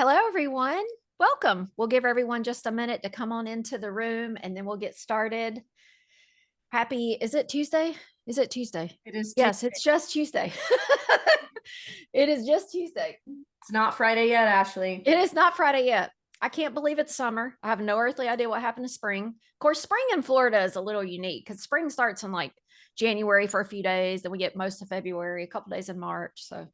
Hello, everyone. Welcome. We'll give everyone just a minute to come on into the room and then we'll get started. Is it Tuesday? Is it Tuesday? It is Yes, Tuesday. it's just Tuesday. It is just Tuesday. It's not Friday yet, Ashley. It is not Friday yet. I can't believe it's summer. I have no earthly idea what happened to spring. Of course, spring in Florida is a little unique because spring starts in like January for a few days, then we get most of February, a couple days in March. So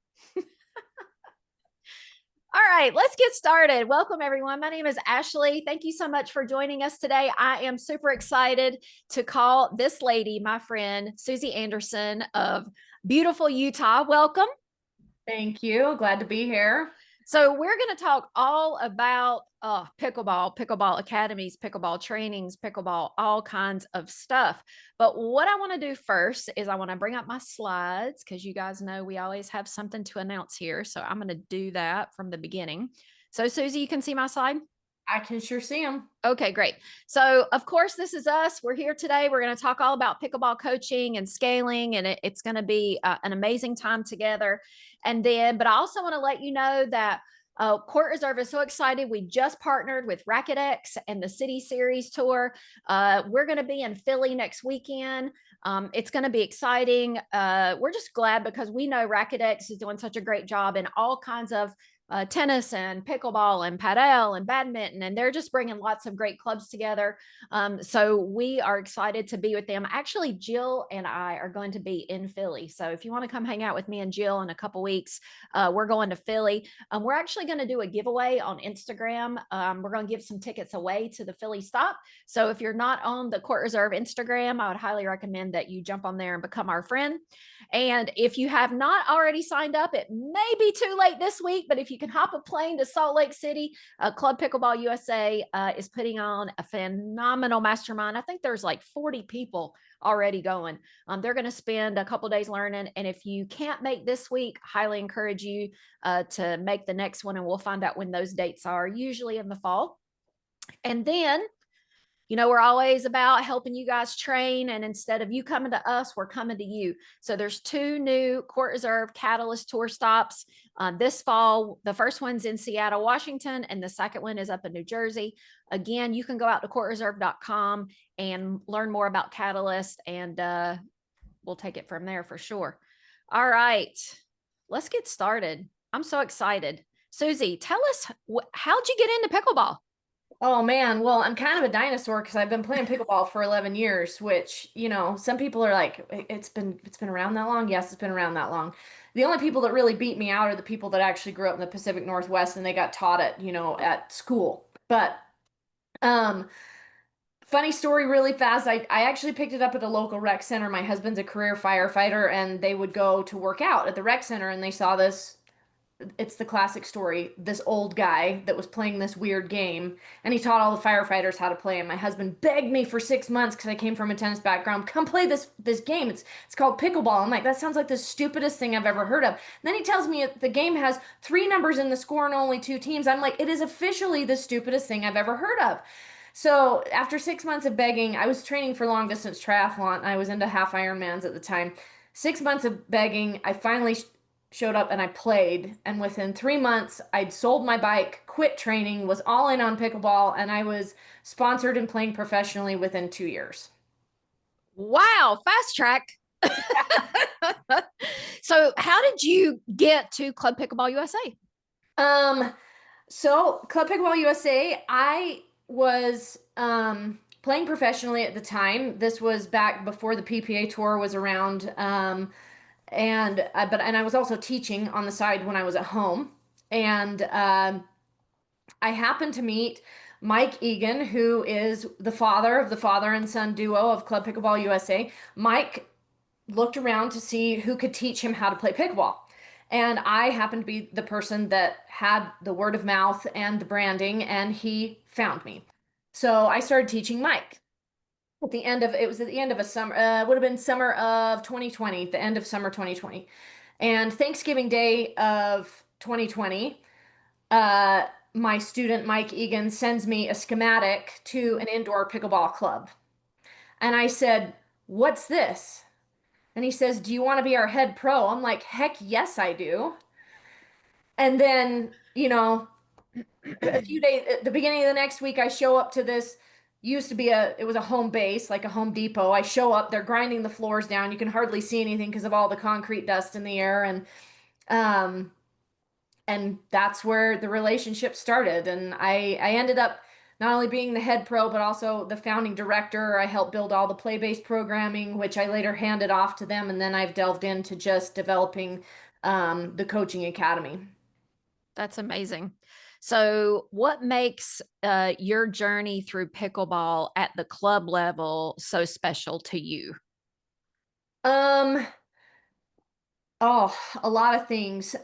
all right, let's get started. Welcome, everyone. My name is Ashley. Thank you so much for joining us today. I am super excited to call this lady my friend, Suzee Anderson of beautiful Utah. Welcome. Thank you. Glad to be here. So we're going to talk all about pickleball academies, pickleball trainings, pickleball, all kinds of stuff. But what I want to do first is I want to bring up my slides because you guys know we always have something to announce here. So I'm going to do that from the beginning. So Suzee, you can see my slide? I can sure see them. Okay, great. So, of course, this is us. We're here today. We're going to talk all about pickleball coaching and scaling, and it's going to be an amazing time together. But I also want to let you know that Court Reserve is so excited. We just partnered with Racket X and the City Series Tour. We're going to be in Philly next weekend. It's going to be exciting. We're just glad because we know Racket X is doing such a great job in all kinds of tennis and pickleball and padel and badminton, and they're just bringing lots of great clubs together. So we are excited to be with them. Actually, Jill and I are going to be in Philly. So if you want to come hang out with me and Jill in a couple weeks, we're going to Philly. We're actually going to do a giveaway on Instagram. We're going to give some tickets away to the Philly stop. So if you're not on the Court Reserve Instagram, I would highly recommend that you jump on there and become our friend. And if you have not already signed up, it may be too late this week, but if you can hop a plane to Salt Lake City, Club Pickleball USA is putting on a phenomenal mastermind. I think there's like 40 people already going. They're going to spend a couple days learning. And if you can't make this week, highly encourage you to make the next one. And we'll find out when those dates are, usually in the fall. And then we're always about helping you guys train. And instead of you coming to us, we're coming to you. So there's two new Court Reserve Catalyst Tour stops this fall. The first one's in Seattle, Washington, and the second one is up in New Jersey. Again, you can go out to courtreserve.com and learn more about Catalyst, and we'll take it from there for sure. All right, let's get started. I'm so excited. Suzee, tell us, how'd you get into pickleball? Oh man, well, I'm kind of a dinosaur because I've been playing pickleball for 11 years, which, some people are like, it's been around that long. Yes, it's been around that long. The only people that really beat me out are the people that actually grew up in the Pacific Northwest and they got taught it, at school. But um funny story really fast. I actually picked it up at a local rec center. My husband's a career firefighter and they would go to work out at the rec center and they saw this. It's the classic story. This old guy that was playing this weird game, and he taught all the firefighters how to play. And my husband begged me for 6 months because I came from a tennis background. Come play this game. It's called pickleball. I'm like, that sounds like the stupidest thing I've ever heard of. And then he tells me the game has three numbers in the score and only two teams. I'm like, it is officially the stupidest thing I've ever heard of. So after 6 months of begging, I was training for long distance triathlon. I was into half Ironmans at the time. 6 months of begging, I finally showed up and I played. And within 3 months, I'd sold my bike, quit training, was all in on pickleball, and I was sponsored and playing professionally within 2 years. Wow, fast track. So, how did you get to Club Pickleball USA? Um, so Club Pickleball USA, I was playing professionally at the time. This was back before the PPA tour was around. And I was also teaching on the side when I was at home. And I happened to meet Mike Egan, who is the father of the father and son duo of Club Pickleball USA. Mike looked around to see who could teach him how to play pickleball. And I happened to be the person that had the word of mouth and the branding, and he found me. So I started teaching Mike. It was at the end of a summer, would have been summer of 2020, the end of summer 2020. And Thanksgiving Day of 2020, my student Mike Egan sends me a schematic to an indoor pickleball club. And I said, "What's this?" And he says, "Do you want to be our head pro?" I'm like, "Heck yes, I do." And then, A few days at the beginning of the next week, I show up to this, used to be it was a home base, like a Home Depot. I show up, they're grinding the floors down. You can hardly see anything because of all the concrete dust in the air. Um, and that's where the relationship started. And I ended up not only being the head pro, but also the founding director. I helped build all the play-based programming, which I later handed off to them. And then I've delved into just developing the coaching academy. That's amazing. So, what makes your journey through pickleball at the club level so special to you? Um, oh, a lot of things.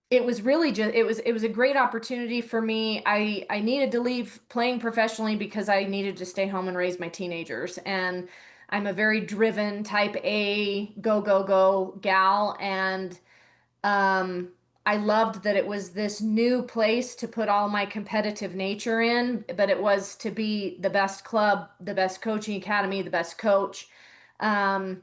It was really just it was a great opportunity for me. I needed to leave playing professionally because I needed to stay home and raise my teenagers. And I'm a very driven type A, go, go, go gal. And um, I loved that it was this new place to put all my competitive nature in, but it was to be the best club, the best coaching academy, the best coach. Um,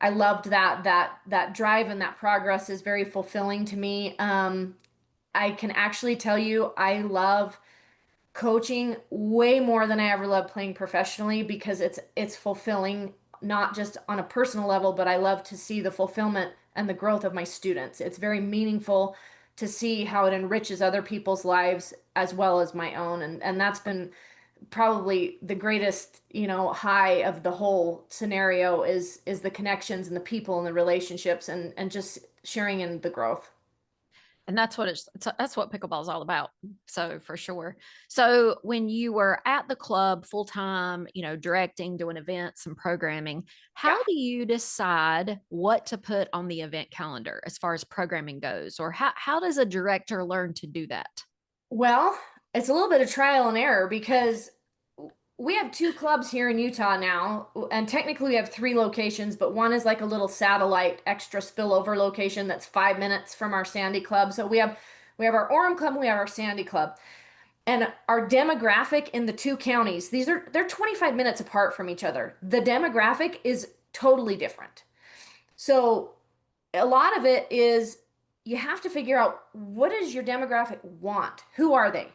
I loved that drive and that progress is very fulfilling to me. I can actually tell you I love coaching way more than I ever loved playing professionally because it's fulfilling not just on a personal level, but I love to see the fulfillment and the growth of my students. It's very meaningful to see how it enriches other people's lives as well as my own. And that's been probably the greatest, high of the whole scenario is the connections and the people and the relationships and just sharing in the growth. And that's what pickleball is all about. So for sure. So when you were at the club full time, directing, doing events and programming, Yeah. how do you decide what to put on the event calendar as far as programming goes? Or how does a director learn to do that? Well, it's a little bit of trial and error because we have two clubs here in Utah now, and technically we have three locations, but one is like a little satellite extra spillover location that's 5 minutes from our Sandy Club. So we have our Orem Club and we have our Sandy Club. And our demographic in the two counties, they're 25 minutes apart from each other. The demographic is totally different. So a lot of it is you have to figure out what does your demographic want? Who are they?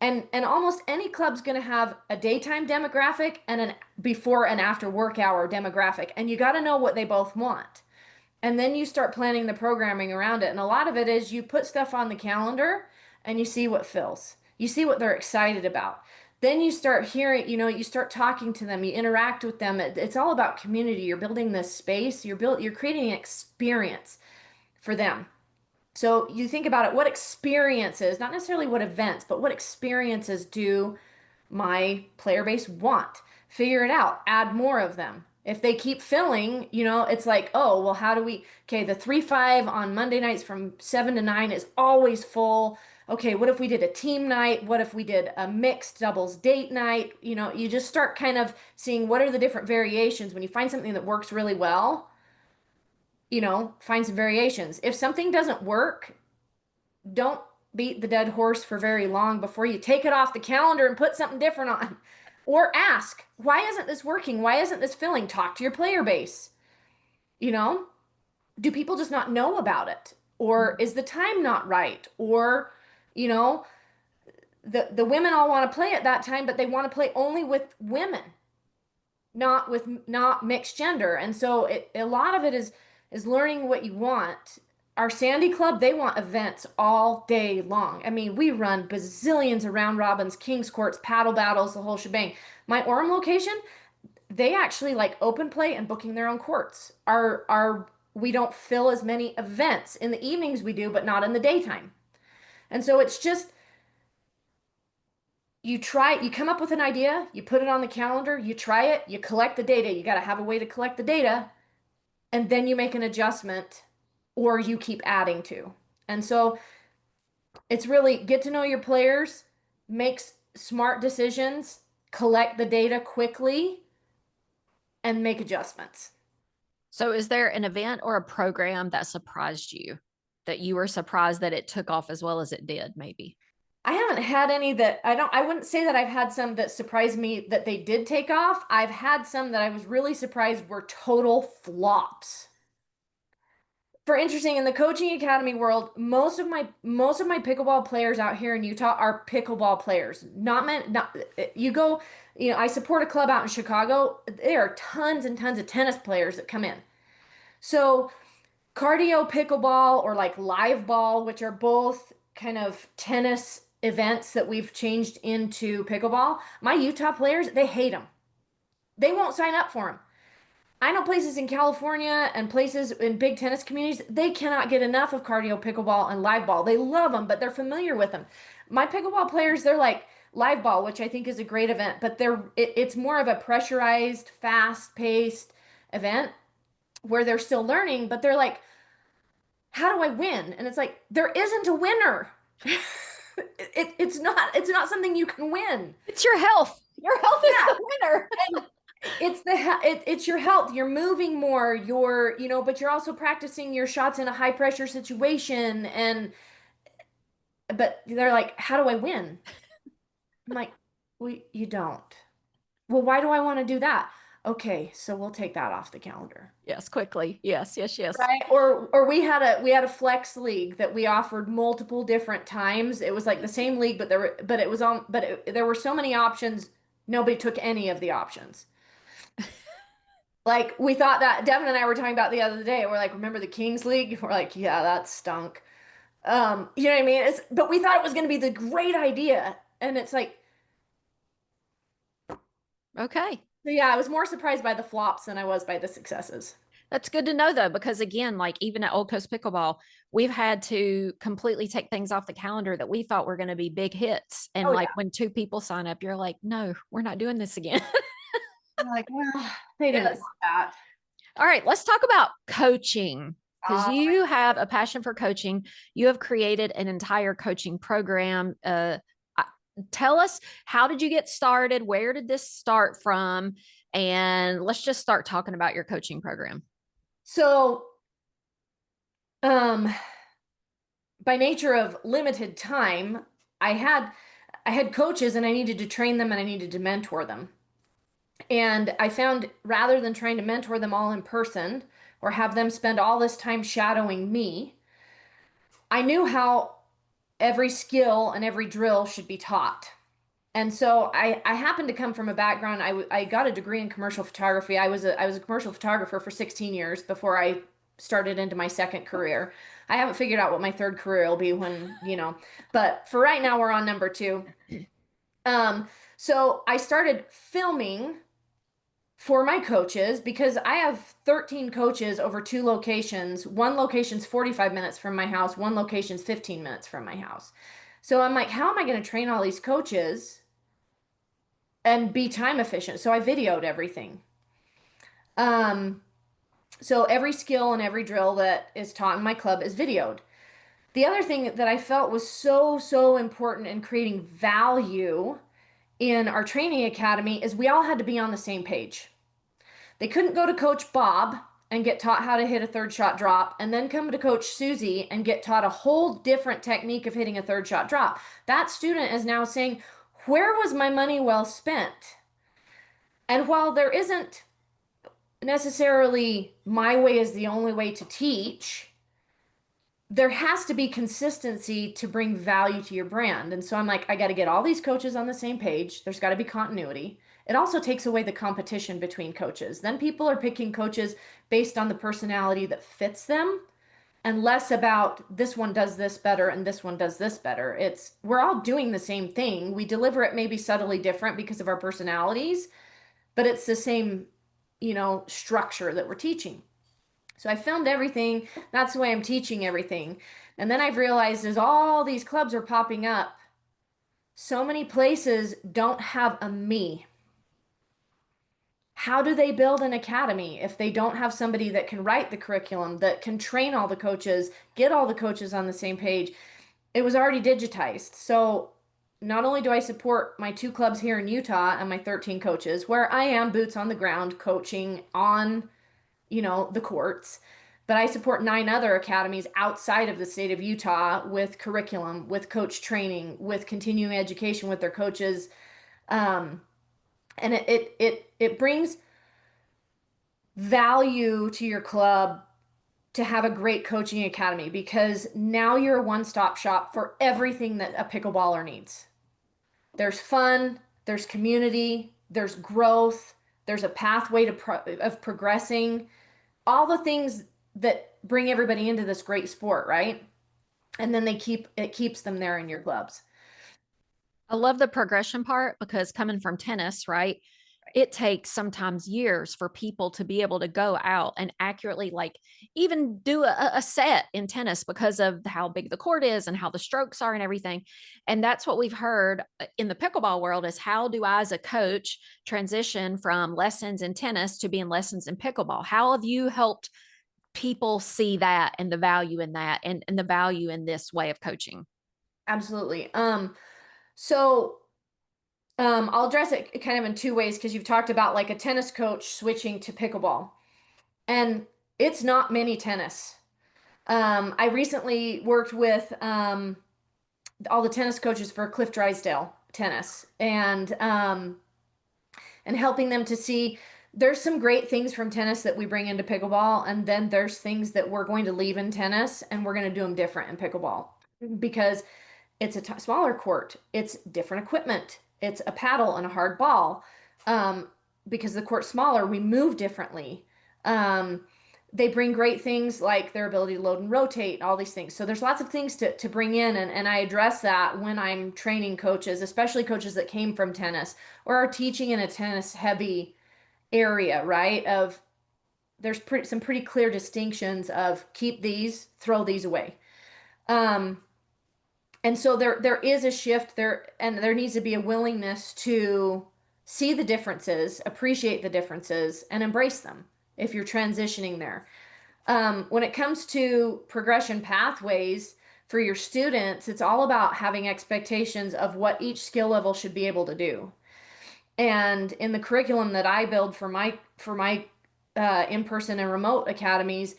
And almost any club's going to have a daytime demographic and an before and after work hour demographic, and you got to know what they both want. And then you start planning the programming around it. And a lot of it is you put stuff on the calendar and you see what fills. You see what they're excited about. Then you start hearing, you start talking to them, you interact with them. It's all about community. You're building this space, you're creating an experience for them. So you think about it, what experiences, not necessarily what events, but what experiences do my player base want? Figure it out, add more of them. If they keep filling, it's like, oh, well, how do we, okay, the 3-5 on Monday nights from 7 to 9 is always full. Okay, what if we did a team night? What if we did a mixed doubles date night? You just start kind of seeing what are the different variations. When you find something that works really well, find some variations. If something doesn't work, don't beat the dead horse for very long before you take it off the calendar and put something different on. Or ask, why isn't this working? Why isn't this filling? Talk to your player base. You know, do people just not know about it? Or is the time not right? Or, you know, the women all want to play at that time, but they want to play only with women, not mixed gender. And so a lot of it is learning what you want. Our Sandy Club, they want events all day long. I mean, we run bazillions of round robins, kings courts, paddle battles, the whole shebang. My Orem location, they actually like open play and booking their own courts. Our we don't fill as many events in the evenings we do, but not in the daytime. And so it's just you come up with an idea, you put it on the calendar, you try it, you collect the data. You got to have a way to collect the data, and then you make an adjustment or you keep adding to. And so it's really get to know your players, make smart decisions, collect the data quickly, and make adjustments. So is there an event or a program that surprised you, that you were surprised that it took off as well as it did, maybe? I haven't had any that I wouldn't say that I've had some that surprised me that they did take off. I've had some that I was really surprised were total flops. for interesting in the coaching academy world, most of my pickleball players out here in Utah are pickleball players. Not meant not you go, I support a club out in Chicago. There are tons and tons of tennis players that come in. So cardio pickleball or like live ball, which are both kind of tennis events that we've changed into pickleball. My Utah players, they hate them. They won't sign up for them. I know places in California and places in big tennis communities, they cannot get enough of cardio pickleball and live ball. They love them, but they're familiar with them. My pickleball players, they're like live ball, which I think is a great event, but it's more of a pressurized, fast-paced event where they're still learning, but they're like, how do I win? And it's like, there isn't a winner. It's not something you can win. It's your health. Your health is Yeah. the winner. And it's your health. You're moving more. But you're also practicing your shots in a high pressure situation. But they're like, how do I win? I'm like, well, you don't. Well, why do I want to do that? Okay, so we'll take that off the calendar. Yes, quickly. Yes, yes, yes. Right? Or we had a flex league that we offered multiple different times. It was like the same league, there were so many options, nobody took any of the options. Like we thought that Devin and I were talking about the other day. We're like, remember the Kings League? We're like, yeah, that stunk. You know what I mean? But we thought it was going to be the great idea, and it's like, Okay. so yeah, I was more surprised by the flops than I was by the successes. That's good to know though, because again, like even at Old Coast Pickleball, we've had to completely take things off the calendar that we thought were going to be big hits. And Oh like yeah. when two people sign up, you're like, no, we're not doing this again. I'm like, well, they didn't Yes. want that. All right, let's talk about coaching because Uh, you have a passion for coaching. You have created an entire coaching program. Tell us, how did you get started? Where did this start from? And let's just start talking about your coaching program. so, um, by nature of limited time, I had I had coaches and I needed to train them and I needed to mentor them. And I found rather than trying to mentor them all in person or have them spend all this time shadowing me, I knew how every skill and every drill should be taught. And so I happened to come from a background. I got a degree in commercial photography. I was a commercial photographer for 16 years before I started into my second career. I haven't figured out what my third career will be but for right now we're on number two. Um, so I started filming for my coaches because I have 13 coaches over two locations. One location's 45 minutes from my house, one location's 15 minutes from my house. So I'm like, how am I going to train all these coaches and be time efficient? So I videoed everything. Um, so every skill and every drill that is taught in my club is videoed. The other thing that I felt was so, so important in creating value in our training academy is we all had to be on the same page. They couldn't go to Coach Bob and get taught how to hit a third shot drop and then come to Coach Suzee and get taught a whole different technique of hitting a third shot drop. That student is now saying, where was my money well spent? And while there isn't necessarily my way is the only way to teach, there has to be consistency to bring value to your brand. And so I'm like, I got to get all these coaches on the same page. There's got to be continuity. It also takes away the competition between coaches. Then people are picking coaches based on the personality that fits them and less about this one does this better and this one does this better. We're all doing the same thing. We deliver it maybe subtly different because of our personalities, but it's the same, structure that we're teaching. So I filmed everything. That's the way I'm teaching everything. And then I've realized as all these clubs are popping up, so many places don't have a me. How do they build an academy if they don't have somebody that can write the curriculum, that can train all the coaches, get all the coaches on the same page? It was already digitized. So not only do I support my two clubs here in Utah and my 13 coaches, where I am boots on the ground coaching on the courts. But I support 9 other academies outside of the state of Utah with curriculum, with coach training, with continuing education with their coaches. Um, and it brings value to your club to have a great coaching academy because now you're a one-stop shop for everything that a pickleballer needs. There's fun, there's community, there's growth, there's a pathway of progressing, all the things that bring everybody into this great sport, right? And then it keeps them there in your clubs. I love the progression part because coming from tennis, right? It takes sometimes years for people to be able to go out and accurately, like, even do a set in tennis because of how big the court is and how the strokes are and everything. And that's what we've heard in the pickleball world is how do I, as a coach, transition from lessons in tennis to being lessons in pickleball? How have you helped people see that and the value in that and the value in this way of coaching? Absolutely. So I'll address it kind of in two ways because you've talked about like a tennis coach switching to pickleball, and it's not mini tennis. I recently worked with all the tennis coaches for Cliff Drysdale tennis, and helping them to see there's some great things from tennis that we bring into pickleball, and then there's things that we're going to leave in tennis and we're going to do them different in pickleball because it's a smaller court, it's different equipment, it's a paddle and a hard ball. Um, because the court's smaller, we move differently. Um, they bring great things like their ability to load and rotate, all these things. So there's lots of things to bring in, and I address that when I'm training coaches, especially coaches that came from tennis or are teaching in a tennis heavy area, right? Of there's some pretty clear distinctions of keep these, throw these away. Um, and so there is a shift there, and there needs to be a willingness to see the differences, appreciate the differences, and embrace them if you're transitioning there. When it comes to progression pathways for your students, it's all about having expectations of what each skill level should be able to do. And in the curriculum that I build for my in-person and remote academies,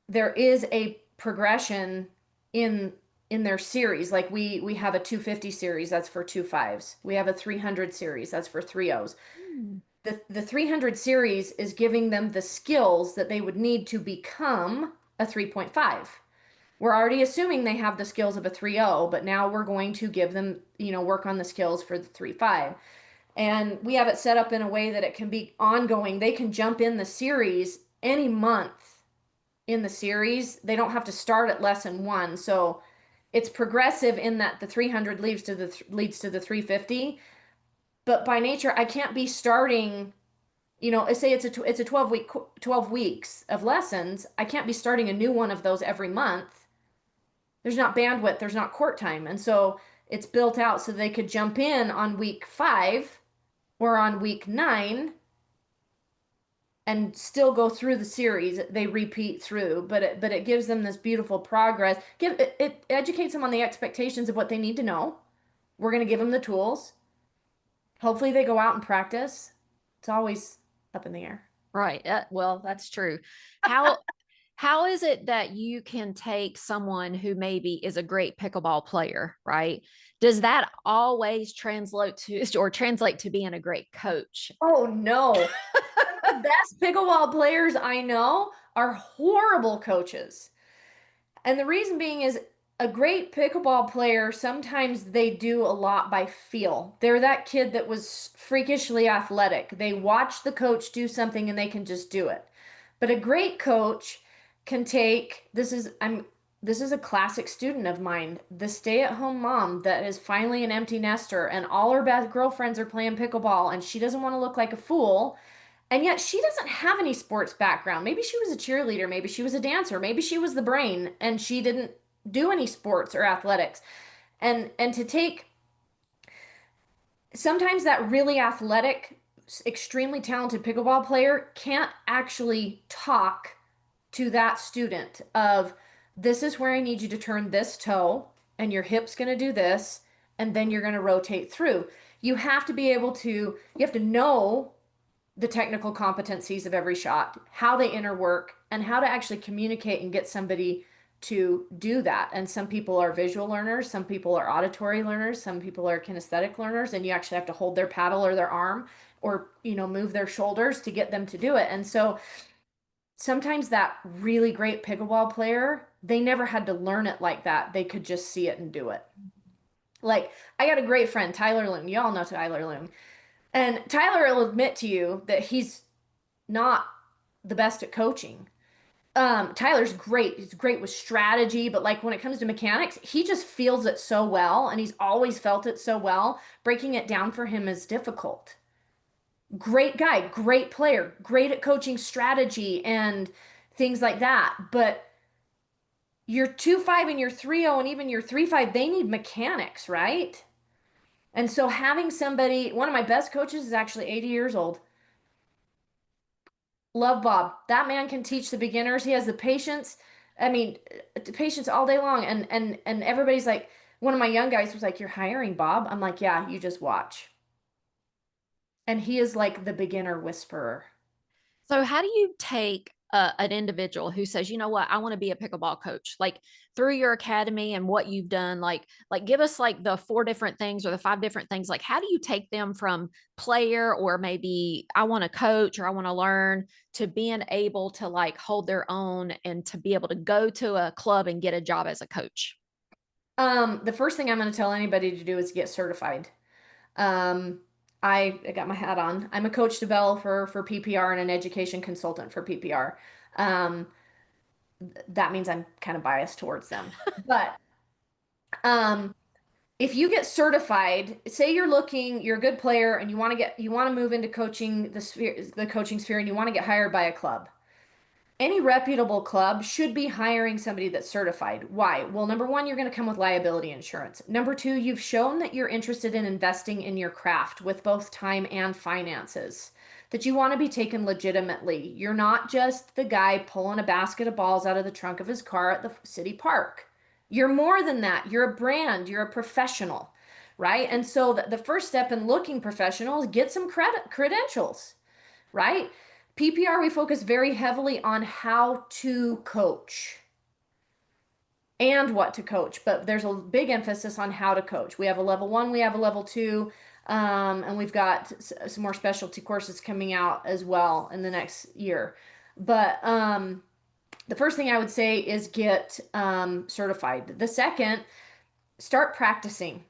there is a progression in in their series. Like we have a 250 series that's for two fives. We have a 300 series that's for three O's. Hmm. The 300 series is giving them the skills that they would need to become a 3.5. We're already assuming they have the skills of a 3.0, but now we're going to give them, work on the skills for the 3.5. And we have it set up in a way that it can be ongoing. They can jump in the series any month in the series. They don't have to start at lesson one. So it's progressive in that the 300 leads to the 350. But by nature, I can't be starting, say it's a 12 weeks of lessons. I can't be starting a new one of those every month. There's not bandwidth, there's not court time. And so it's built out so they could jump in on week 5 or on week 9 and still go through the series. They repeat through, but it gives them this beautiful progress. It educates them on the expectations of what they need to know. We're going to give them the tools. Hopefully they go out and practice. It's always up in the air. Right. Well, that's true. How how is it that you can take someone who maybe is a great pickleball player, right? Does that always translate to being a great coach? Oh no. The best pickleball players I know are horrible coaches. And the reason being is a great pickleball player, sometimes they do a lot by feel. They're that kid that was freakishly athletic. They watch the coach do something and they can just do it. But a great coach can take this is a classic student of mine, the stay-at-home mom that is finally an empty nester and all her best girlfriends are playing pickleball and she doesn't want to look like a fool. And yet she doesn't have any sports background. Maybe she was a cheerleader, maybe she was a dancer, maybe she was the brain and she didn't do any sports or athletics. And to take sometimes that really athletic, extremely talented pickleball player can't actually talk to that student of this is where I need you to turn this toe and your hip's going to do this and then you're going to rotate through. You have to be able to you have to know the technical competencies of every shot, how they interwork, and how to actually communicate and get somebody to do that. And some people are visual learners, some people are auditory learners, some people are kinesthetic learners, and you actually have to hold their paddle or their arm or, move their shoulders to get them to do it. And so sometimes that really great pickleball player, they never had to learn it like that. They could just see it and do it. Like, I got a great friend, Tyler Loom. Y'all know Tyler Loom. And Tyler will admit to you that he's not the best at coaching. Tyler's great. He's great with strategy, but like when it comes to mechanics, he just feels it so well, and he's always felt it so well. Breaking it down for him is difficult. Great guy, great player, great at coaching strategy and things like that. But your 2-5 and your 3-0 and even your 3-5, they need mechanics, right? And so having somebody, one of my best coaches is actually 80 years old. Love Bob. That man can teach the beginners. He has the patience. I mean, the patience all day long. And everybody's like, one of my young guys was like, "You're hiring Bob?" I'm like, "Yeah, you just watch." And he is like the beginner whisperer. So how do you take an individual who says, you know what, I want to be a pickleball coach, like through your academy and what you've done, like give us like the 4 different things or the 5 different things. Like, how do you take them from player or maybe I want to coach or I want to learn to being able to like hold their own and to be able to go to a club and get a job as a coach? The first thing I'm going to tell anybody to do is get certified. Um, I got my hat on. I'm a coach developer for PPR and an education consultant for PPR. Um, that means I'm kind of biased towards them. But um, if you get certified, say you're a good player and you want to move into coaching the coaching sphere and you want to get hired by a club. Any reputable club should be hiring somebody that's certified. Why? Well, number one, you're going to come with liability insurance. Number two, you've shown that you're interested in investing in your craft with both time and finances, that you want to be taken legitimately. You're not just the guy pulling a basket of balls out of the trunk of his car at the city park. You're more than that. You're a brand, you're a professional, right? And so the first step in looking professional is get some credentials, right? PPR, we focus very heavily on how to coach and what to coach, but there's a big emphasis on how to coach. We have a level 1, we have a level 2, and we've got some more specialty courses coming out as well in the next year. But the first thing I would say is get certified. The second, start practicing.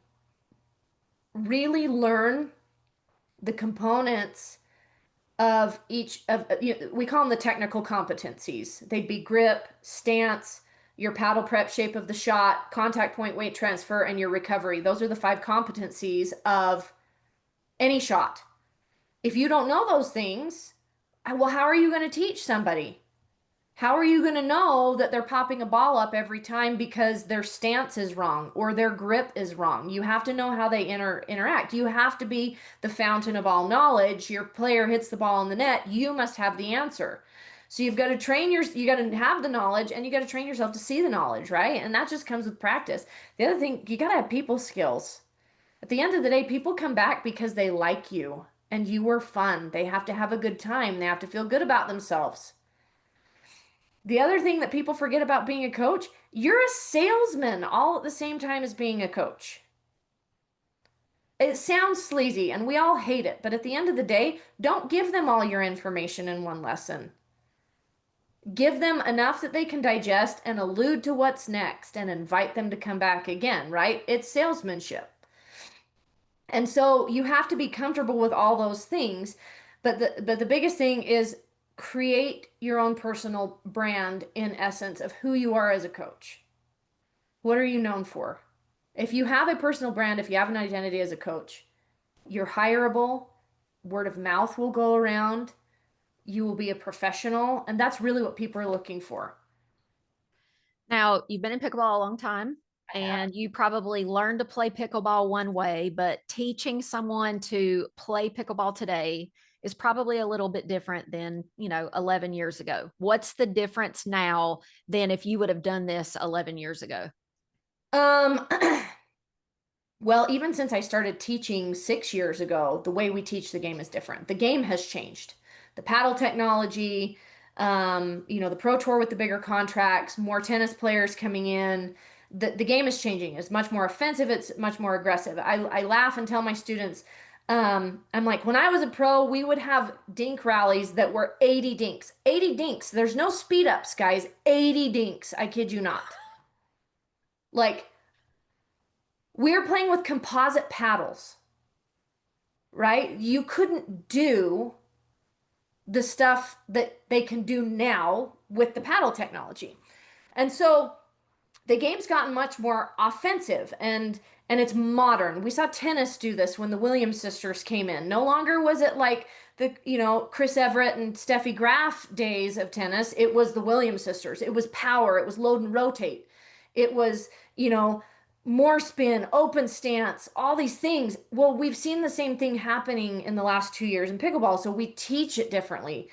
Really learn the components of each of we call them the technical competencies. They'd be grip, stance, your paddle prep shape of the shot, contact point, weight transfer, and your recovery. Those are the 5 competencies of any shot. If you don't know those things, well, how are you going to teach somebody? How are you going to know that they're popping a ball up every time because their stance is wrong or their grip is wrong? You have to know how they interact. You have to be the fountain of all knowledge. Your player hits the ball in the net, you must have the answer. So you've got to you got to have the knowledge and you got to train yourself to see the knowledge, right? And that just comes with practice. The other thing, you got to have people skills. At the end of the day, people come back because they like you and you were fun. They have to have a good time. They have to feel good about themselves. The other thing that people forget about being a coach, you're a salesman all at the same time as being a coach. It sounds sleazy and we all hate it, but at the end of the day, don't give them all your information in one lesson. Give them enough that they can digest and allude to what's next and invite them to come back again, right? It's salesmanship. And so you have to be comfortable with all those things. But the biggest thing is create your own personal brand in essence of who you are as a coach. What are you known for? If you have a personal brand, if you have an identity as a coach, you're hireable, word of mouth will go around, you will be a professional, and that's really what people are looking for. Now, you've been in pickleball a long time and you probably learned to play pickleball one way, but teaching someone to play pickleball today is probably a little bit different than, 11 years ago. What's the difference now than if you would have done this 11 years ago? Um, well, even since I started teaching 6 years ago, the way we teach the game is different. The game has changed. The paddle technology, the pro tour with the bigger contracts, more tennis players coming in. The game is changing. It's much more offensive. It's much more aggressive. I laugh and tell my students, I'm like, when I was a pro, we would have dink rallies that were 80 dinks. 80 dinks. There's no speed ups, guys. 80 dinks. I kid you not. Like, we're playing with composite paddles, right? You couldn't do the stuff that they can do now with the paddle technology. And so the game's gotten much more offensive and it's modern. We saw tennis do this when the Williams sisters came in. No longer was it like the, Chris Everett and Steffi Graf days of tennis. It was the Williams sisters. It was power. It was load and rotate. It was, more spin, open stance, all these things. Well, we've seen the same thing happening in the last 2 years in pickleball, so we teach it differently.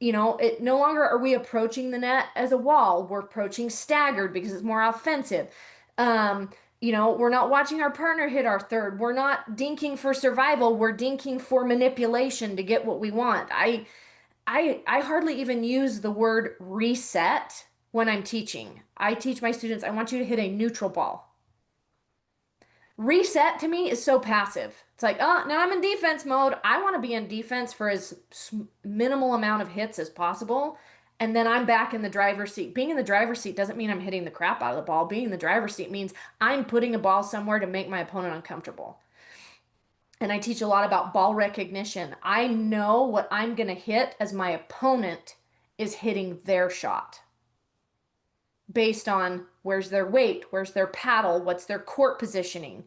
It no longer are we approaching the net as a wall. We're approaching staggered because it's more offensive. We're not watching our partner hit our third. We're not dinking for survival. We're dinking for manipulation to get what we want. I hardly even use the word reset when I'm teaching. I teach my students, I want you to hit a neutral ball. Reset to me is so passive. It's like, oh, now I'm in defense mode. I want to be in defense for as minimal amount of hits as possible. And then I'm back in the driver's seat. Being in the driver's seat doesn't mean I'm hitting the crap out of the ball. Being in the driver's seat means I'm putting a ball somewhere to make my opponent uncomfortable. And I teach a lot about ball recognition. I know what I'm going to hit as my opponent is hitting their shot based on where's their weight, where's their paddle, what's their court positioning.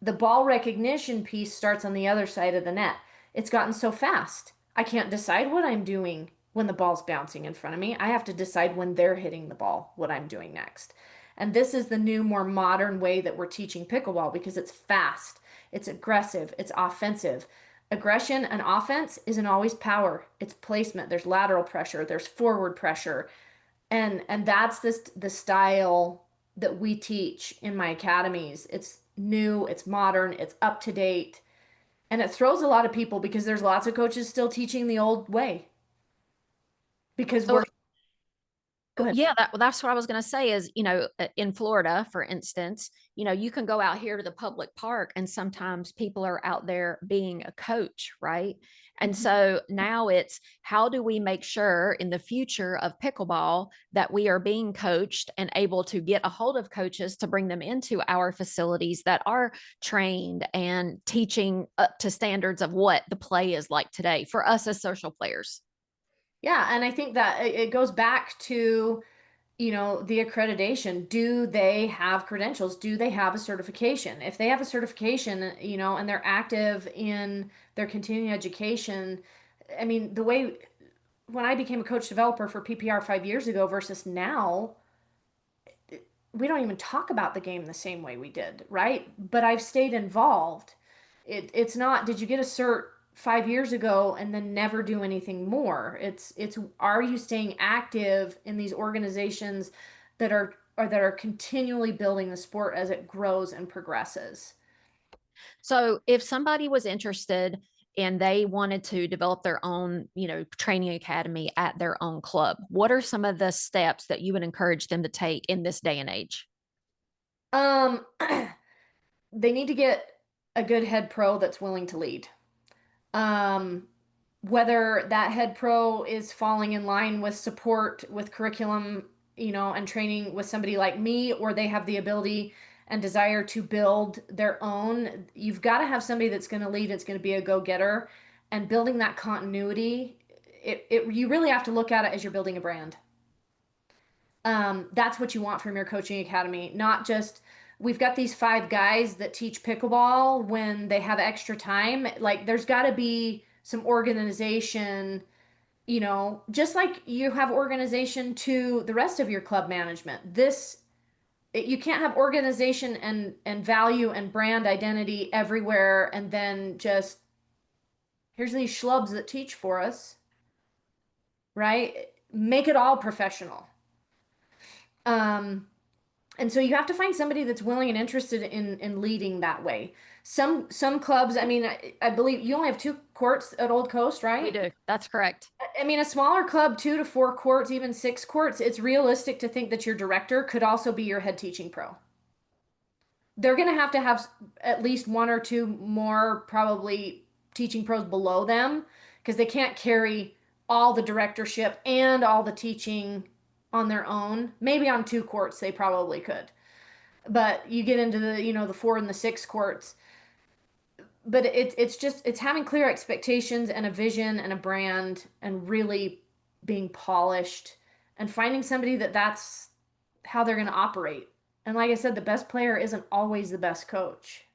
The ball recognition piece starts on the other side of the net. It's gotten so fast. I can't decide what I'm doing when the ball's bouncing in front of me. I have to decide when they're hitting the ball, what I'm doing next. And this is the new, more modern way that we're teaching pickleball because it's fast, it's aggressive, it's offensive. Aggression and offense isn't always power. It's placement. There's lateral pressure, there's forward pressure. And that's the style that we teach in my academies. It's new, it's modern, it's up to date, and it throws a lot of people because there's lots of coaches still teaching the old way because So we're go ahead. yeah, that's what I was going to say is, in Florida, for instance, you can go out here to the public park and sometimes people are out there being a coach, right? And Mhm. so now it's how do we make sure in the future of pickleball that we are being coached and able to get a hold of coaches to bring them into our facilities that are trained and teaching up to standards of what the play is like today for us as social players. Yeah, and I think that it goes back to, the accreditation. Do they have credentials? Do they have a certification? If they have a certification, and they're active in their continuing education, I mean, the way when I became a coach developer for PPR 5 years ago versus now, we don't even talk about the game the same way we did, right? But I've stayed involved. It's not, did you get a cert 5 years ago and then never do anything more? It's are you staying active in these organizations that are or that are continually building the sport as it grows and progresses? So if somebody was interested and they wanted to develop their own, training academy at their own club, what are some of the steps that you would encourage them to take in this day and age? Um, they need to get a good head pro that's willing to lead. Um, whether that head pro is falling in line with support with curriculum, and training with somebody like me, or they have the ability and desire to build their own, you've got to have somebody that's going to lead, it's going to be a go-getter, and building that continuity, you really have to look at it as you're building a brand. That's what you want from your coaching academy, not just we've got these 5 guys that teach pickleball when they have extra time. Like there's got to be some organization, just like you have organization to the rest of your club management. You can't have organization and value and brand identity everywhere and then just here's these schlubs that teach for us, right? Make it all professional. Um, And so you have to find somebody that's willing and interested in leading that way. Some clubs, I mean, I believe you only have 2 courts at Old Coast, We right? do. That's correct. I mean, a smaller club, 2 to 4 courts, even 6 courts, it's realistic to think that your director could also be your head teaching pro. they're going to have at least one or two more probably teaching pros below them because they can't carry all the directorship and all the teaching on their own. Maybe on two courts they probably could. But you get into the, the four and the six courts, but it's just it's having clear expectations and a vision and a brand and really being polished and finding somebody that's how they're going to operate. And like I said, the best player isn't always the best coach.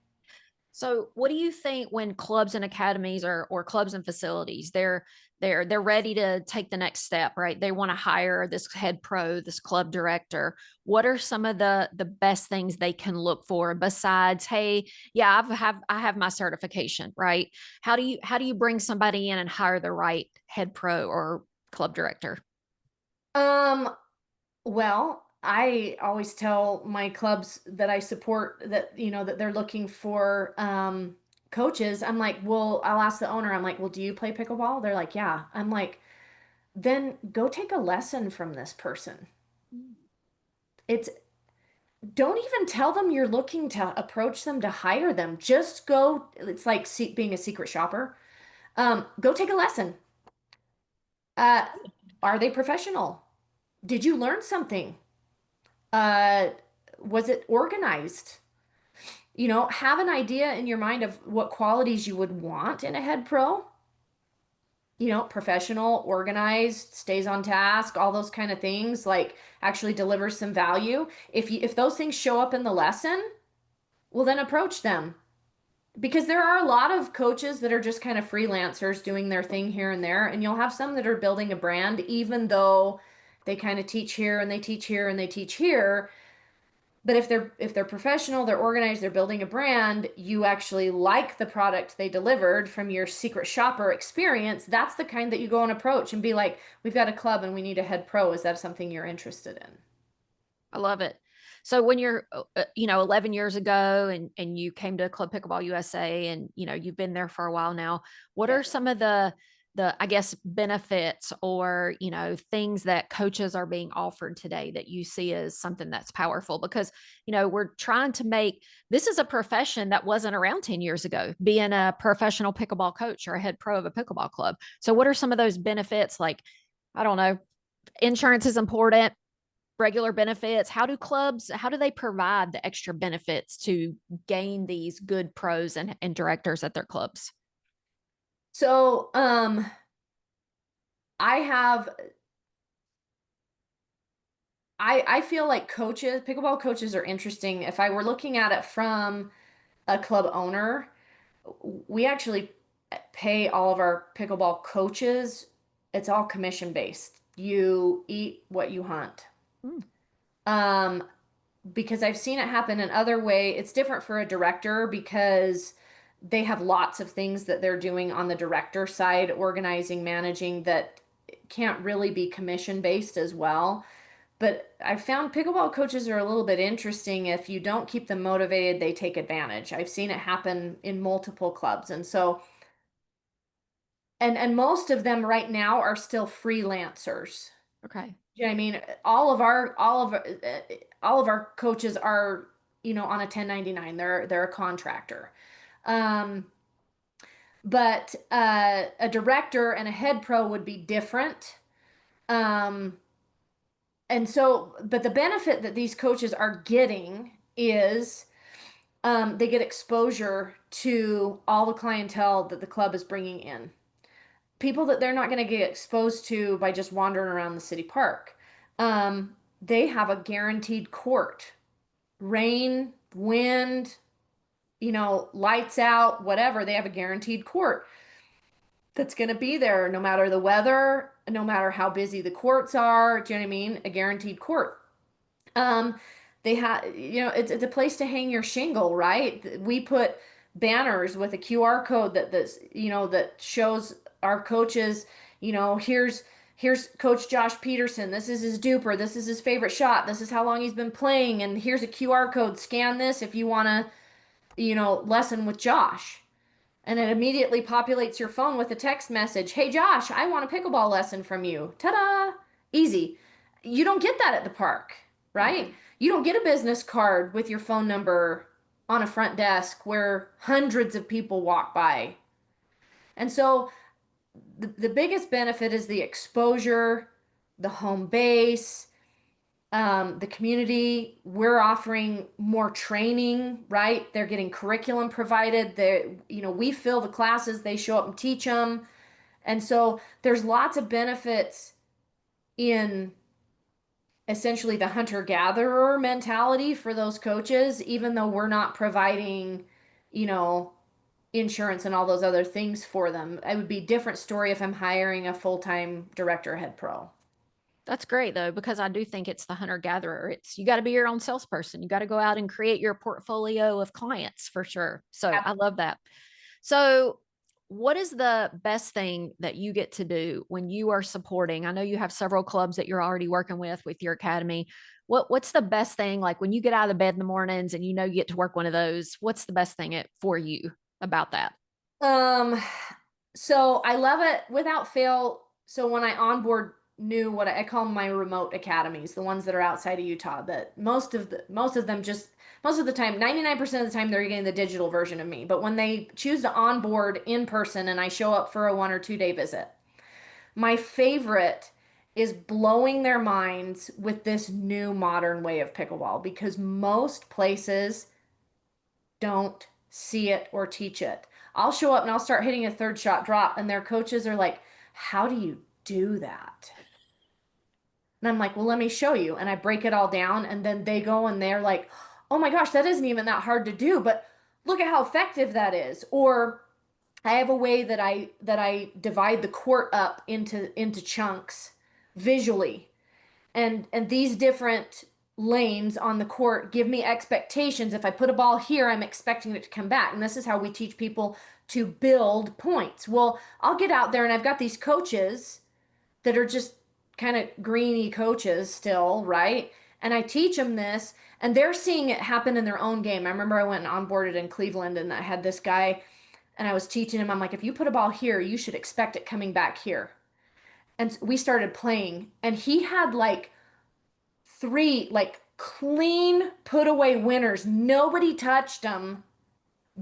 So what do you think when clubs and academies or clubs and facilities, they're ready to take the next step, right? They want to hire this head pro, this club director. What are some of the best things they can look for besides, hey, yeah, I have my certification, right? How do you bring somebody in and hire the right head pro or club director? Um, well, I always tell my clubs that I support that, that they're looking for coaches. I'm like, well, I'll ask the owner, I'm like, well, do you play pickleball? They're like, yeah. I'm like, then go take a lesson from this person. It's Don't even tell them you're looking to approach them to hire them. Just go, it's like being a secret shopper. Go take a lesson. Uh, are they professional? Did you learn something? Uh, was it organized? Have an idea in your mind of what qualities you would want in a head pro. Professional, organized, stays on task, all those kind of things, like actually delivers some value. If those things show up in the lesson, well then approach them. Because there are a lot of coaches that are just kind of freelancers doing their thing here and there, and you'll have some that are building a brand even though they kind of teach here and they teach here and they teach here. But if they're professional, they're organized, they're building a brand, you actually like the product they delivered from your secret shopper experience, that's the kind that you go and approach and be like, we've got a club and we need a head pro. Is that something you're interested in? I love it. So when you're, 11 years ago and you came to Club Pickleball USA and, you've been there for a while now, what Yeah. are some of I guess, benefits or, things that coaches are being offered today that you see as something that's powerful? Because, we're trying to make, this is a profession that wasn't around 10 years ago, being a professional pickleball coach or a head pro of a pickleball club. So what are some of those benefits? Like, I don't know, insurance is important, regular benefits. How do they provide the extra benefits to gain these good pros and directors at their clubs? So, I have I feel like pickleball coaches are interesting. If I were looking at it from a club owner, we actually pay all of our pickleball coaches. It's all commission based. You eat what you hunt. Mm, Um, because I've seen it happen in other way. It's different for a director because they have lots of things that they're doing on the director side, organizing, managing that can't really be commission based as well. But I found pickleball coaches are a little bit interesting. If you don't keep them motivated, they take advantage. I've seen it happen in multiple clubs. And so, and most of them right now are still freelancers. okay. You know what I mean? All of our coaches are, on a 1099. They're a contractor. Um, but a director and a head pro would be different. Um, and so, but the benefit that these coaches are getting is they get exposure to all the clientele that the club is bringing in. People that they're not going to get exposed to by just wandering around the city park. They have a guaranteed court. Rain, wind, lights out, whatever, they have a guaranteed court that's going to be there no matter the weather, no matter how busy the courts are. Do you know what I mean? A guaranteed court. Um, they have, it's a place to hang your shingle, right? We put banners with a QR code that shows our coaches, here's Coach Josh Peterson. This is his duper. This is his favorite shot. This is how long he's been playing. And here's a QR code. Scan this if you want to, lesson with Josh. And it immediately populates your phone with a text message. Hey, Josh, I want a pickleball lesson from you. Ta-da! Easy. You don't get that at the park, right? Right. You don't get a business card with your phone number. on a front desk where hundreds of people walk by. And so the biggest benefit is the exposure, the home base, the community. We're offering more training, right? They're getting curriculum provided. We fill the classes, they show up and teach them. And so there's lots of benefits in essentially the hunter-gatherer mentality for those coaches, even though we're not providing, you know, insurance and all those other things for them. It would be a different story if I'm hiring a full-time director head pro. That's great though, because I do think it's the hunter gatherer. It's you got to be your own salesperson. You got to go out and create your portfolio of clients for sure. So I love that. So, what is the best thing that you get to do when you are supporting? I know you have several clubs that you're already working with your academy. What's the best thing like when you get out of the bed in the mornings and you know you get to work one of those? What's the best thing for you about that? Um, so I love it without fail. So when I onboard new, what I call my remote academies, the ones that are outside of Utah, that most of them just most of the time, 99% of the time they're getting the digital version of me. But when they choose to onboard in person and I show up for a 1 or 2 day visit, my favorite is blowing their minds with this new modern way of pickleball because most places don't see it or teach it. I'll show up and I'll start hitting a third shot drop, and their coaches are like, how do you do that? And I'm like, well, let me show you. And I break it all down, and then they go and they're like, oh my gosh, that isn't even that hard to do, but look at how effective that is. Or I have a way that I divide the court up into chunks visually, and these different lanes on the court give me expectations. If I put a ball here, I'm expecting it to come back. And this is how we teach people to build points. Well, I'll get out there and I've got these coaches that are just kind of greeny coaches still, right? And I teach them this, and they're seeing it happen in their own game. I remember I went and onboarded in Cleveland, and I had this guy, and I was teaching him. I'm like, if you put a ball here, you should expect it coming back here. And we started playing, and he had like three like clean put away winners. Nobody touched him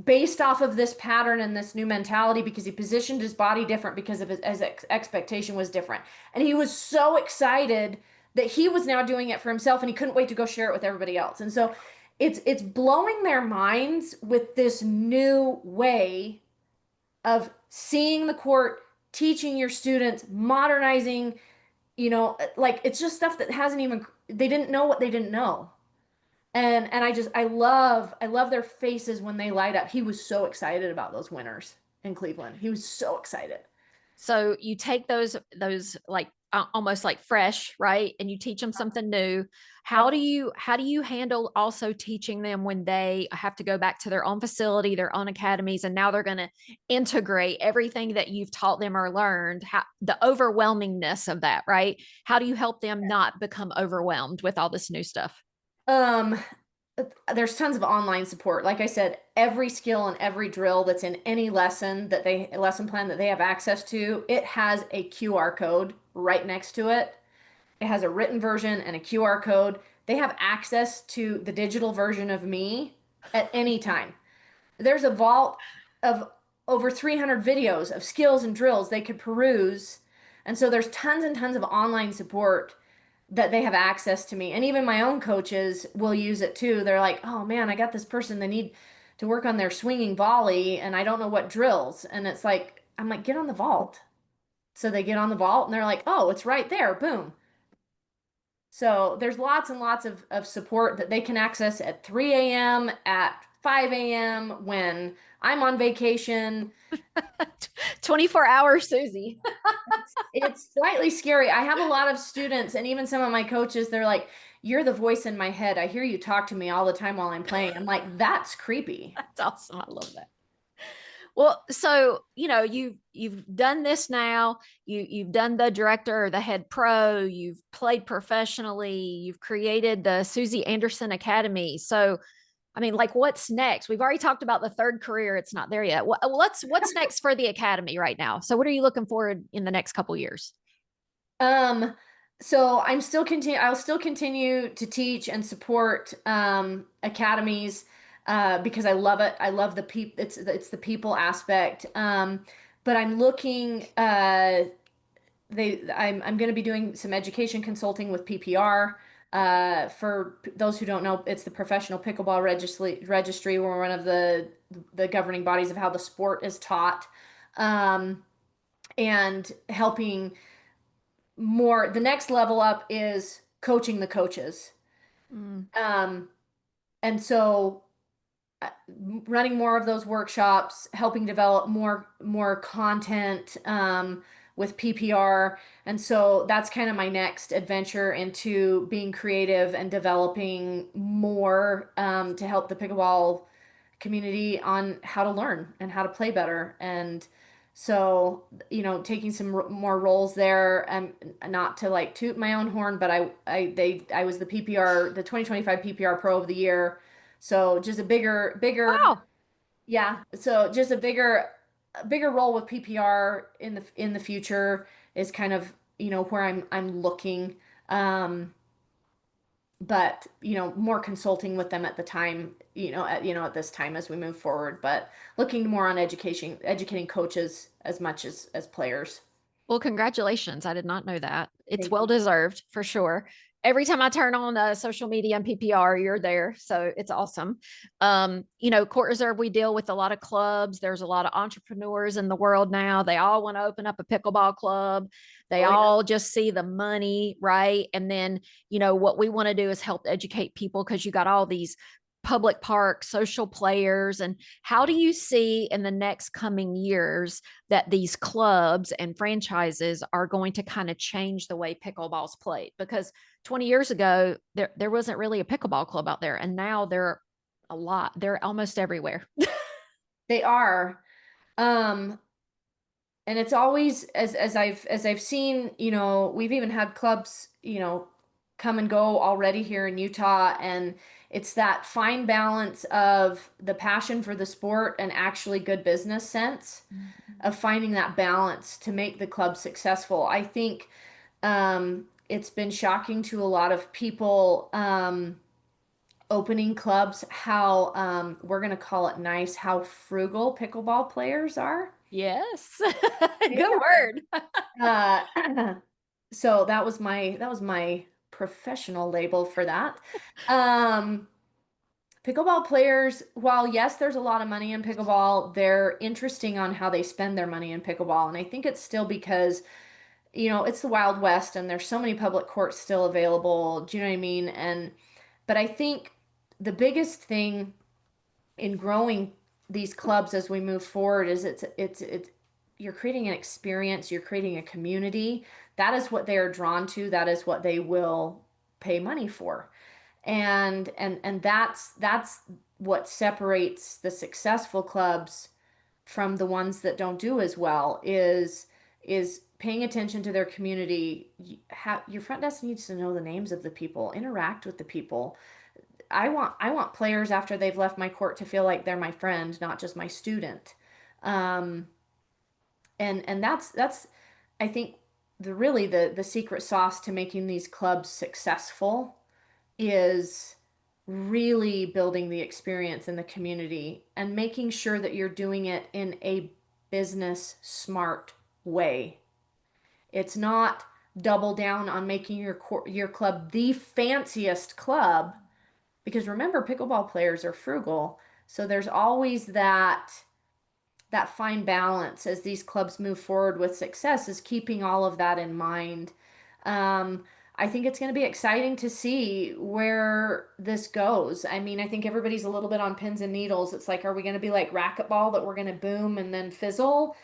based off of this pattern and this new mentality because he positioned his body different because of his expectation was different. And he was so excited that he was now doing it for himself and he couldn't wait to go share it with everybody else. And so it's blowing their minds with this new way of seeing the court, teaching your students, modernizing, like it's just stuff that hasn't even they didn't know what they didn't know. And I love their faces when they light up. He was so excited about those winners in Cleveland. He was so excited. So you take those like almost like fresh, right? And you teach them something new. Yep. How do you handle also teaching them when they have to go back to their own facility, their own academies, and now they're going to integrate everything that you've taught them or learned, the overwhelmingness of that, right? How do you help them not become overwhelmed with all this new stuff? Um, there's tons of online support. Like I said, every skill and every drill that's in any lesson plan that they have access to, it has a QR code right next to it. It has a written version and a QR code. They have access to the digital version of me at any time. There's a vault of over 300 videos of skills and drills they could peruse. And so there's tons and tons of online support that they have access to me. And even my own coaches will use it too. They're like, oh man, I got this person, they need to work on their swinging volley and I don't know what drills. And it's like, I'm like, get on the vault. So they get on the vault and they're like, oh, it's right there. Boom. So there's lots and lots of support that they can access at 3 a.m., at 5 a.m., when I'm on vacation. 24 hours, Suzee. It's slightly scary. I have a lot of students and even some of my coaches, they're like, you're the voice in my head. I hear you talk to me all the time while I'm playing. I'm like, that's creepy. That's awesome. I love that. Well, so you've done this now. You've done the director or the head pro. You've played professionally. You've created the Suzee Anderson Academy. So, I mean, like, what's next? We've already talked about the third career. It's not there yet. What's next for the academy right now? So, what are you looking forward in the next couple years? Um, so I'll still continue to teach and support academies. because I love it. I love the people. It's the people aspect. But I'm looking. I'm going to be doing some education consulting with PPR. For those who don't know, it's the Professional Pickleball Registry. We're one of the governing bodies of how the sport is taught, um, and helping more. The next level up is coaching the coaches. Mm. Um, and so running more of those workshops, helping develop more content with PPR. And so that's kind of my next adventure into being creative and developing more to help the pickleball community on how to learn and how to play better. And so, taking some more roles there, and not to like toot my own horn, but I was the PPR, the 2025 PPR Pro of the Year. So just a bigger, Wow. yeah. So just a bigger role with PPR in the future is kind of, where I'm looking. Um, but more consulting with them at the time, at this time as we move forward, but looking more on educating coaches as much as players. Well, congratulations. I did not know that. It's Thank well you. deserved for sure. Every time I turn on social media and PPR, you're there. So it's awesome. Court Reserve, we deal with a lot of clubs. There's a lot of entrepreneurs in the world now. They all want to open up a pickleball club. They Oh yeah. all just see the money, right? And then, what we want to do is help educate people because you got all these public parks, social players. And how do you see in the next coming years that these clubs and franchises are going to kind of change the way pickleball's played? Because 20 years ago, there wasn't really a pickleball club out there. And now there are a lot. They're almost everywhere. They are. Um, and it's always as I've seen, we've even had clubs, come and go already here in Utah, and it's that fine balance of the passion for the sport and actually good business sense of finding that balance to make the club successful. I think it's been shocking to a lot of people, opening clubs, how we're going to call it nice, how frugal pickleball players are. Yes. They Good word. are. So that was my professional label for that. Um, Pickleball players, while yes, there's a lot of money in pickleball, they're interesting on how they spend their money in pickleball. And I think it's still because, it's the Wild West and there's so many public courts still available. Do you know what I mean? But I think the biggest thing in growing these clubs as we move forward is it's you're creating an experience, you're creating a community. That is what they are drawn to, that is what they will pay money for. And that's what separates the successful clubs from the ones that don't do as well, is paying attention to their community. Your front desk needs to know the names of the people, interact with the people. I want players after they've left my court to feel like they're my friend, not just my student. Um, and that's I think the secret sauce to making these clubs successful is really building the experience in the community and making sure that you're doing it in a business smart way. It's not double down on making your club the fanciest club, because remember, pickleball players are frugal. So there's always that fine balance as these clubs move forward with success, is keeping all of that in mind. Um, I think it's going to be exciting to see where this goes. I mean, I think everybody's a little bit on pins and needles. It's like, are we going to be like racquetball, that we're going to boom and then fizzle?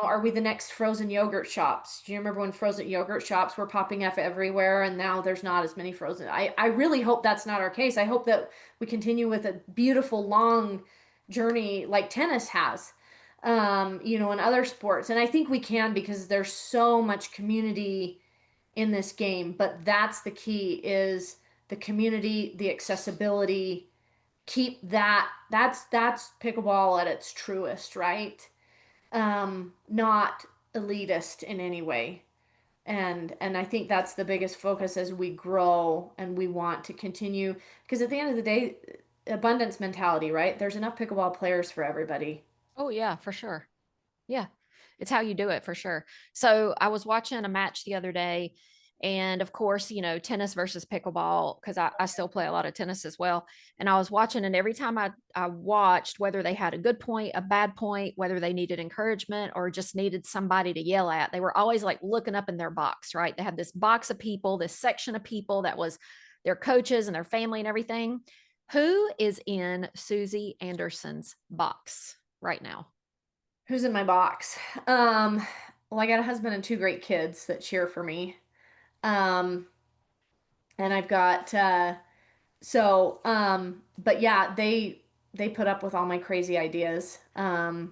Are we the next frozen yogurt shops? Do you remember when frozen yogurt shops were popping up everywhere and now there's not as many frozen? I really hope that's not our case. I hope that we continue with a beautiful long journey like tennis has, and other sports. And I think we can, because there's so much community in this game. But that's the key, is the community, the accessibility. Keep that. That's pickleball at its truest, right? Not elitist in any way. And I think that's the biggest focus as we grow and we want to continue, because at the end of the day, abundance mentality, right? There's enough pickleball players for everybody. Oh yeah, for sure. Yeah, it's how you do it for sure. So I was watching a match the other day, and of course, tennis versus pickleball, because I still play a lot of tennis as well. And I was watching, and every time I watched, whether they had a good point, a bad point, whether they needed encouragement or just needed somebody to yell at, they were always like looking up in their box, right? They had this box of people, this section of people that was their coaches and their family and everything. Who is in Suzee Anderson's box right now? Who's in my box? Um, well, I got a husband and two great kids that cheer for me. Um, and I've got but yeah, they put up with all my crazy ideas and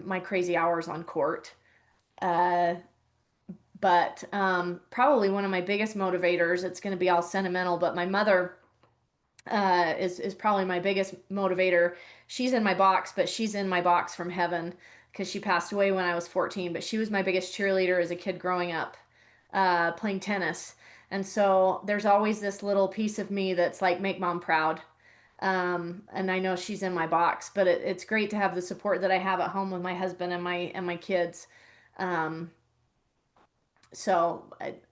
my crazy hours on court. Uh, but probably one of my biggest motivators, it's going to be all sentimental, but my mother is probably my biggest motivator. She's in my box, but she's in my box from heaven because she passed away when I was 14. But she was my biggest cheerleader as a kid growing up, playing tennis. And so there's always this little piece of me that's like, make mom proud. And I know she's in my box, but it's great to have the support that I have at home with my husband and my kids. Um,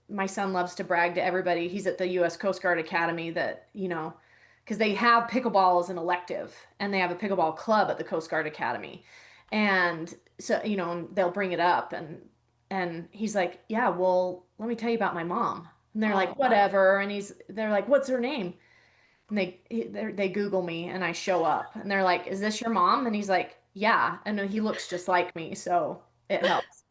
my son loves to brag to everybody. He's at the U.S. Coast Guard Academy that, because they have pickleball as an elective and they have a pickleball club at the Coast Guard Academy. And so, they'll bring it up and he's like, "Yeah, well, let me tell you about my mom." And they're like, Oh, "Whatever." And they're like, "What's her name?" And they Google me and I show up and they're like, "Is this your mom?" And he's like, "Yeah." And he looks just like me, so it helps.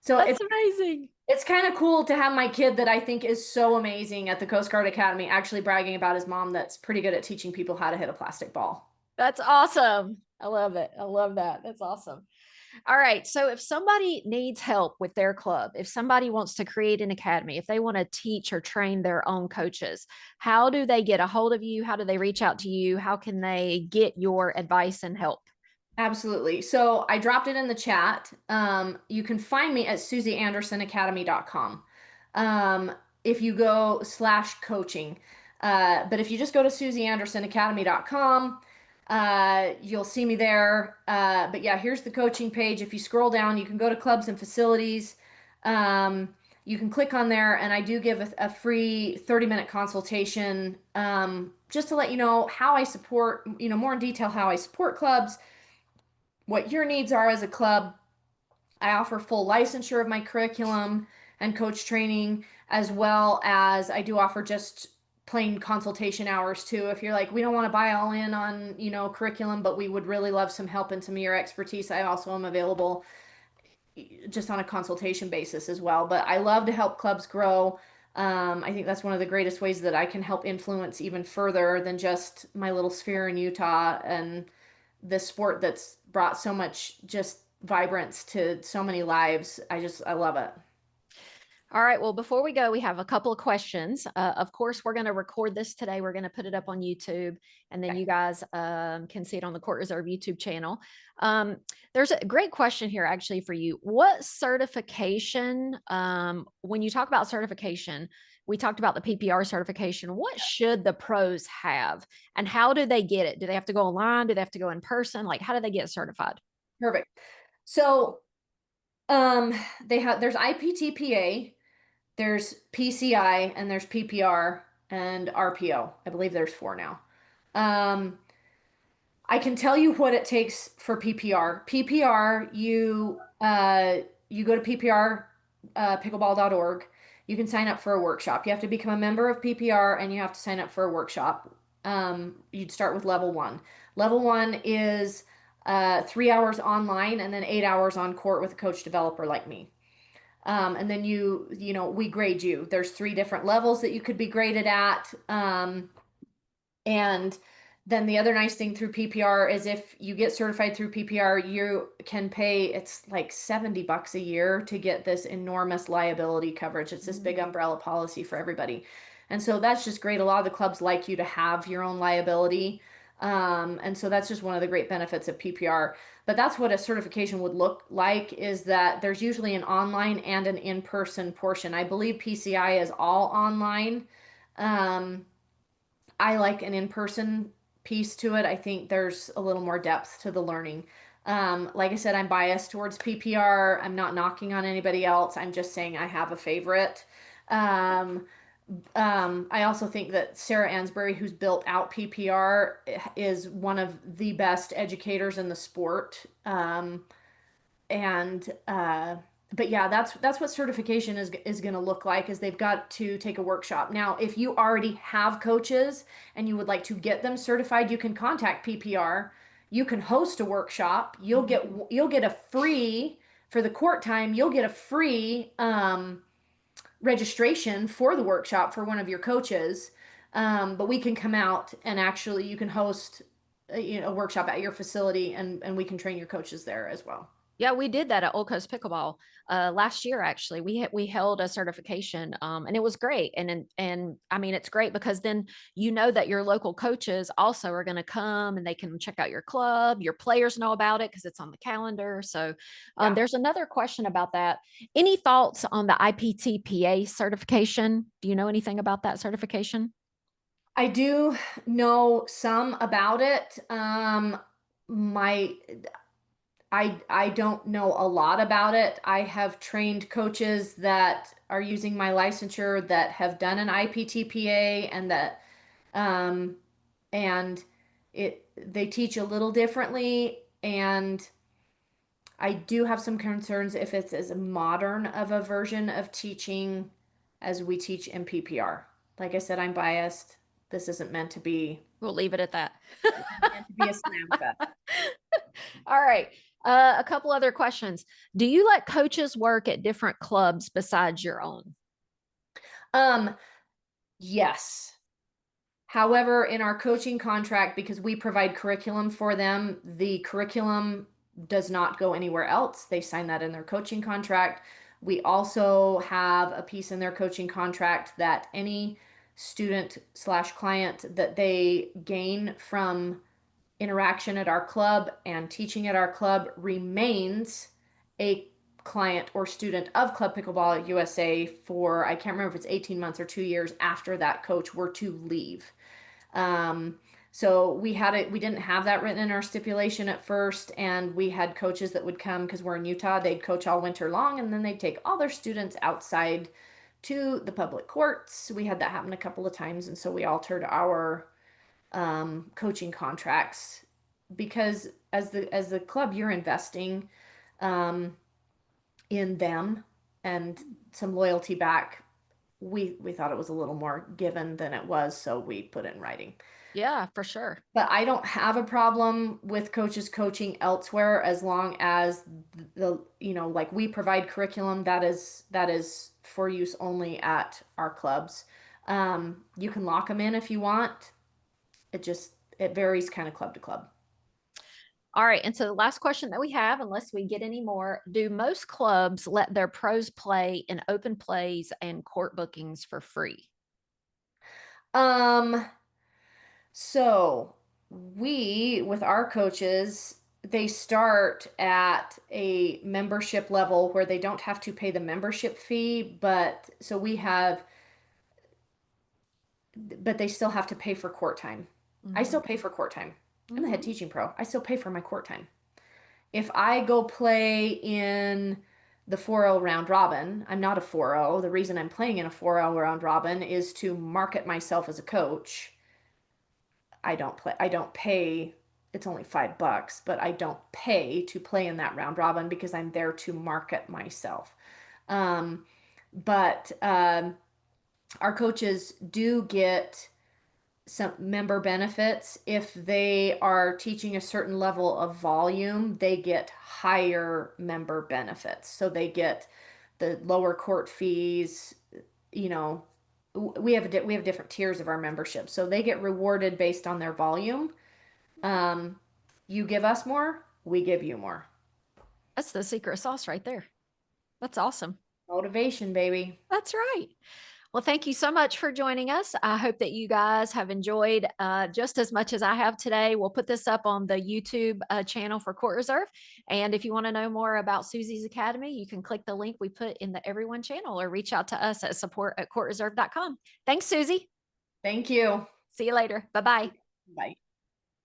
So that's amazing. it's kind of cool to have my kid that I think is so amazing at the Coast Guard Academy actually bragging about his mom that's pretty good at teaching people how to hit a plastic ball. That's awesome. I love it. I love that. That's awesome. All right. So if somebody needs help with their club, if somebody wants to create an academy, if they want to teach or train their own coaches, how do they get a hold of you? How do they reach out to you? How can they get your advice and help? Absolutely. So I dropped it in the chat. You can find me at SuzeeAndersonAcademy.com. If you go /coaching. But if you just go to SuzeeAndersonAcademy.com, you'll see me there. But yeah, here's the coaching page. If you scroll down, you can go to clubs and facilities. You can click on there, and I do give a free 30-minute consultation just to let you know how I support, more in detail how I support clubs, what your needs are as a club. I offer full licensure of my curriculum and coach training, as well as I do offer just plain consultation hours too. If you're like, we don't want to buy all in on, curriculum, but we would really love some help and some of your expertise, I also am available just on a consultation basis as well. But I love to help clubs grow. I think that's one of the greatest ways that I can help influence even further than just my little sphere in Utah and this sport that's brought so much just vibrance to so many lives. I love it. All right. Well, before we go, we have a couple of questions. Of course, we're going to record this today. We're going to put it up on YouTube, and then Okay. you guys can see it on the Court Reserve YouTube channel. There's a great question here, actually, for you. What certification, when you talk about certification, we talked about the PPR certification. What should the pros have, and how do they get it? Do they have to go online? Do they have to go in person? Like, how do they get certified? Perfect. So, um, there's IPTPA, there's PCI, and there's PPR and RPO. I believe there's four now. Um, I can tell you what it takes for PPR. PPR, you go to PPR pickleball.org. You can sign up for a workshop. You have to become a member of PPR and you have to sign up for a workshop. You'd start with level one. Level one is 3 hours online and then 8 hours on court with a coach developer like me. And then we grade you. There's three different levels that you could be graded at. And then the other nice thing through PPR is if you get certified through PPR, you can pay, it's like $70 a year to get this enormous liability coverage. It's this big umbrella policy for everybody. And so that's just great. A lot of the clubs like you to have your own liability. And so that's just one of the great benefits of PPR. But that's what a certification would look like, is that there's usually an online and an in-person portion. I believe PCI is all online. I like an in-person piece to it. I think there's a little more depth to the learning. Like I said, I'm biased towards PPR. I'm not knocking on anybody else. I'm just saying I have a favorite. Um, I also think that Sarah Ansbury, who's built out PPR, is one of the best educators in the sport. And but yeah, that's what certification is going to look like, is they've got to take a workshop. Now, if you already have coaches and you would like to get them certified, you can contact PPR. You can host a workshop. You'll get a free, for the court time, you'll get a free registration for the workshop for one of your coaches. But we can come out and actually you can host a workshop at your facility, and we can train your coaches there as well. Yeah, we did that at Old Coast Pickleball last year. Actually, we held a certification, and it was great. And I mean, it's great because then you know that your local coaches also are going to come and they can check out your club. Your players know about it because it's on the calendar. So Yeah. there's another question about that. Any thoughts on the IPTPA certification? Do you know anything about that certification? I do know some about it. My I don't know a lot about it. I have trained coaches that are using my licensure that have done an IPTPA, and that um and it they teach a little differently, and I do have some concerns if it's as modern of a version of teaching as we teach in PPR. Like I said, I'm biased. This isn't meant to be We'll leave it at that. meant to be a slam fest. All right. A couple other questions. Do you let coaches work at different clubs besides your own? Um, yes. However, in our coaching contract, because we provide curriculum for them, the curriculum does not go anywhere else. They sign that in their coaching contract. We also have a piece in their coaching contract that any student slash client that they gain from interaction at our club and teaching at our club remains a client or student of Club Pickleball USA for, I can't remember if it's 18 months or 2 years after that coach were to leave. Um, so we didn't have that written in our stipulation at first, and we had coaches that would come because we're in Utah. They'd coach all winter long, and then they'd take all their students outside to the public courts. We had that happen a couple of times, and so we altered our coaching contracts, because as the club, you're investing um, in them and some loyalty back. We thought it was a little more given than it was, so we put it in writing. Yeah, for sure. But I don't have a problem with coaches coaching elsewhere, as long as like we provide curriculum that is for use only at our clubs. You can lock them in if you want. It varies kind of club to club. All right. And so the last question that we have, unless we get any more, do most clubs let their pros play in open plays and court bookings for free? Um, so we, with our coaches, they start at a membership level where they don't have to pay the membership fee, but they still have to pay for court time. I Mhm. still pay for court time. I'm the head Mhm. teaching pro. I still pay for my court time. If I go play in the 4-0 round robin, I'm not a 4-0. The reason I'm playing in a 4-0 round robin is to market myself as a coach. I don't pay, it's only $5, but I don't pay to play in that round robin because I'm there to market myself. Um, but our coaches do get some member benefits. If they are teaching a certain level of volume, they get higher member benefits. So they get the lower court fees, you know, we have different tiers of our membership. So they get rewarded based on their volume. Um, you give us more, we give you more. That's the secret sauce right there. That's awesome. Motivation, baby. That's right. Well, thank you so much for joining us. I hope that you guys have enjoyed just as much as I have today. We'll put this up on the YouTube channel for Court Reserve. And if you want to know more about Suzee's Academy, you can click the link we put in the Everyone channel or reach out to us at support@courtreserve.com. Thanks, Suzee. Thank you. See you later. Bye-bye. Bye.